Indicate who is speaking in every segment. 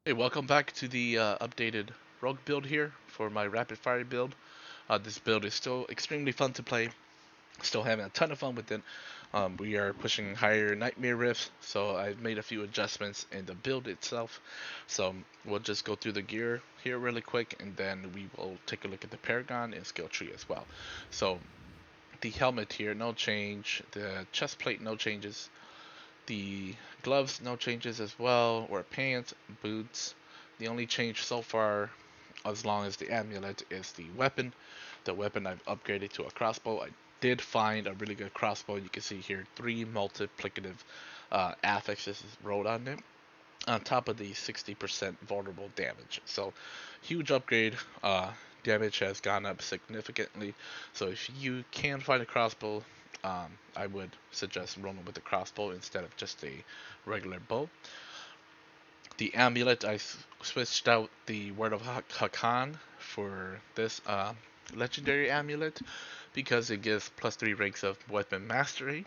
Speaker 1: Hey, welcome back to the updated rogue build here for my rapid fire build. This build is still extremely fun to play. Still having a ton of fun with it. We are pushing higher nightmare rifts, so I've made a few adjustments in the build itself. So we'll just go through the gear here really quick, and then we will take a look at the paragon and skill tree as well. So the helmet here, no change. The chest plate, no changes. The gloves, no changes as well, or pants, boots. The only change so far, as long as the amulet, is the weapon. The weapon I've upgraded to a crossbow. I did find a really good crossbow. You can see here 3 multiplicative affixes rolled on it, on top of the 60% vulnerable damage. So, huge upgrade. Damage has gone up significantly. So, if you can find a crossbow, I would suggest rolling with the crossbow instead of just a regular bow. The amulet, I switched out the Word of Hakan for this legendary amulet because it gives +3 ranks of weapon mastery.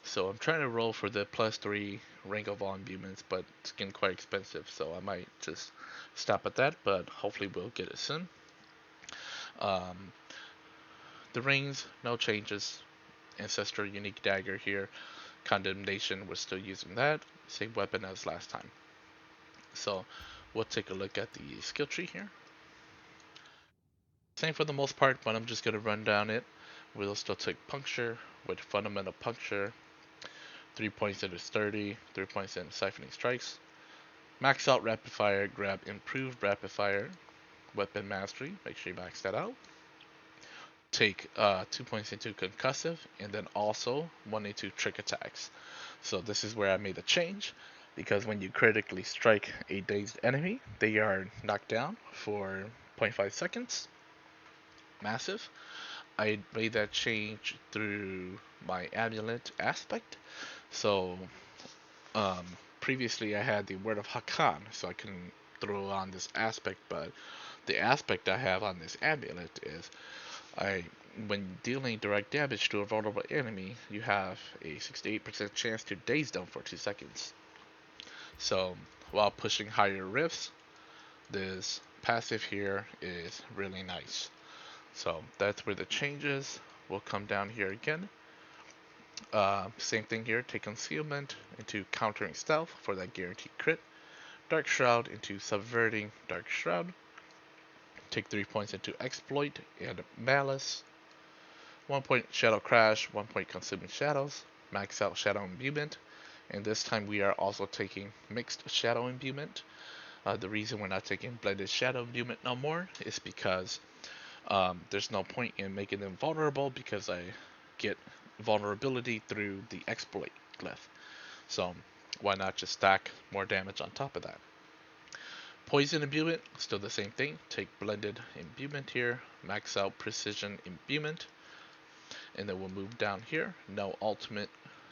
Speaker 1: So I'm trying to roll for the +3 rank of all imbuements, but it's getting quite expensive, so I might just stop at that, but hopefully we'll get it soon. Um, the rings, no changes. Ancestral unique dagger here. Condemnation, we're still using that. Same weapon as last time. So we'll take a look at the skill tree here. Same for the most part, but I'm just going to run down it. We'll still take puncture with fundamental puncture, 3 points into sturdy, 3 points into siphoning strikes. Max out rapid fire, grab improved rapid fire, weapon mastery, make sure you max that out. Take 2 points into concussive, and then also 1 into trick attacks. So this is where I made a change, because when you critically strike a dazed enemy, they are knocked down for zero point 0.5 seconds. Massive. I made that change through my amulet aspect. So um, previously I had the Word of Hakan, so I can throw on this aspect, but the aspect I have on this amulet is I when dealing direct damage to a vulnerable enemy, you have a 68% chance to daze them for 2 seconds. So while pushing higher rifts, this passive here is really nice. So that's where the changes will come down here again. Same thing here, take concealment into countering stealth for that guaranteed crit. Dark Shroud into subverting Dark Shroud. Take 3 points into exploit and malice. 1 point shadow crash, 1 point consuming shadows. Max out shadow imbuement. And this time we are also taking mixed shadow imbuement. The reason we're not taking blended shadow imbuement no more is because there's no point in making them vulnerable because I get vulnerability through the exploit glyph. So why not just stack more damage on top of that? Poison imbuement, still the same thing. Take blended imbuement here, max out precision imbuement, and then we'll move down here. No ultimate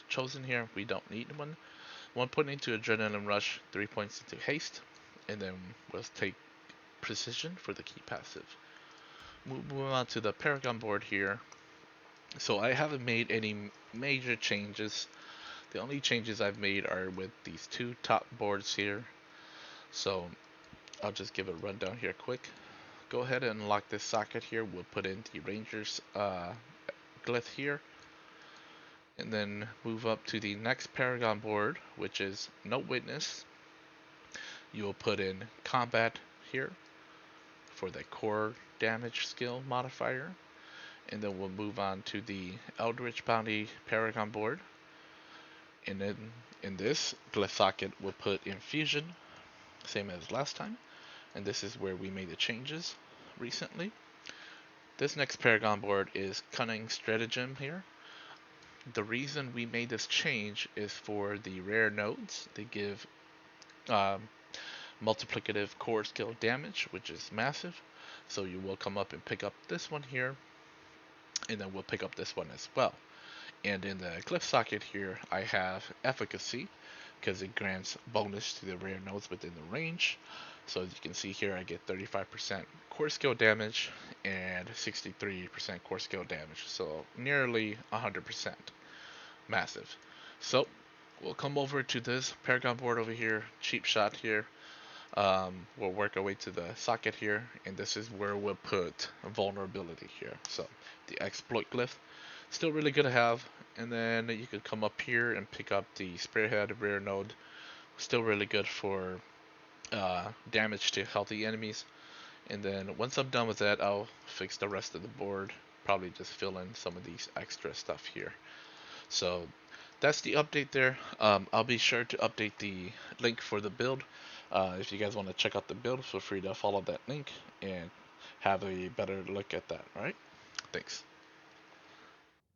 Speaker 1: chosen here, we don't need one. 1 point into adrenaline rush, 3 points into haste, and then we'll take precision for the key passive. Move on to the Paragon board here. So I haven't made any major changes. The only changes I've made are with these 2 top boards here. So I'll just give a rundown here quick. Go ahead and unlock this socket here. We'll put in the Ranger's glyph here. And then move up to the next Paragon board, which is No Witness. You will put in Combat here for the core damage skill modifier. And then we'll move on to the Eldritch Bounty Paragon board. And then in this glyph socket, we'll put Infusion, same as last time. And this is where we made the changes recently. This next Paragon board is Cunning Stratagem here. The reason we made this change is for the rare nodes. They give um, multiplicative core skill damage, which is massive. So you will come up and pick up this one here, and then we'll pick up this one as well. And in the glyph socket here, I have Efficacy, because it grants bonus to the rare nodes within the range. So as you can see here, I get 35% core skill damage and 63% core skill damage. So nearly 100%. Massive. So we'll come over to this Paragon board over here, cheap shot here. We'll work our way to the socket here, and this is where we'll put a vulnerability here. So the exploit glyph, still really good to have. And then you could come up here and pick up the spearhead rear node, still really good for damage to healthy enemies. And then once I'm done with that, I'll fix the rest of the board. Probably just fill in some of these extra stuff here. So that's the update there. I'll be sure to update the link for the build. If you guys want to check out the build, feel free to follow that link and have a better look at that. All right. Thanks.